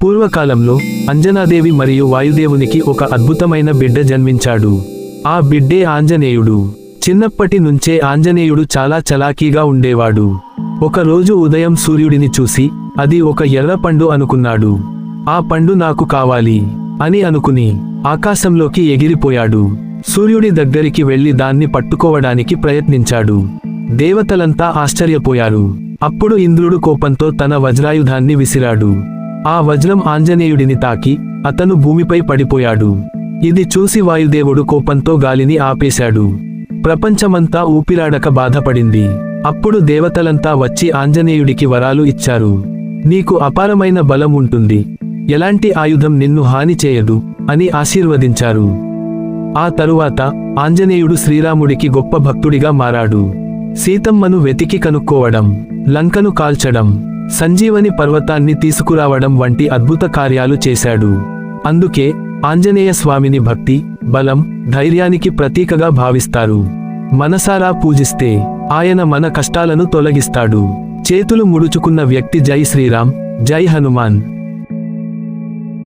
పూర్వకాలంలో అంజనాదేవి మరియు వాయుదేవునికి ఒక అద్భుతమైన బిడ్డ జన్మించాడు. ఆ బిడ్డే ఆంజనేయుడు. చిన్నప్పటి నుంచే ఆంజనేయుడు చాలా చలాకీగా ఉండేవాడు. ఒకరోజు ఉదయం సూర్యుడిని చూసి అది ఒక ఎర్ర పండు అనుకున్నాడు. ఆ పండు నాకు కావాలి అని అనుకుని ఆకాశంలోకి ఎగిరిపోయాడు. సూర్యుడి దగ్గరికి వెళ్లి దాన్ని పట్టుకోవడానికి ప్రయత్నించాడు. దేవతలంతా ఆశ్చర్యపోయారు. అప్పుడు ఇంద్రుడు కోపంతో తన వజ్రాయుధాన్ని విసిరాడు. ఆ వజ్రం ఆంజనేయుడిని తాకి అతను భూమిపై పడిపోయాడు. ఇది చూసి వాయుదేవుడు కోపంతో గాలిని ఆపేశాడు. ప్రపంచమంతా ఊపిరాడక బాధపడింది. అప్పుడు దేవతలంతా వచ్చి ఆంజనేయుడికి వరాలు ఇచ్చారు. నీకు అపారమైన బలం ఉంటుంది, ఎలాంటి ఆయుధం నిన్ను హాని చేయదు అని ఆశీర్వదించారు. ఆ తరువాత ఆంజనేయుడు శ్రీరాముడికి గొప్ప భక్తుడిగా మారాడు. సీతమ్మను వెతికి కనుక్కోవడం, లంకను కాల్చడం, సంజీవని పర్వతాన్ని తీసుకురావడం వంటి అద్భుత కార్యాలు చేశాడు. అందుకే ఆంజనేయ స్వామిని భక్తి, బలం, ధైర్యానికి ప్రతీకగా భావిస్తారు. మనసారా పూజిస్తే ఆయన మన కష్టాలను తొలగిస్తాడు. చేతులు ముడుచుకున్న వ్యక్తి జై శ్రీరామ్, జై హనుమాన్.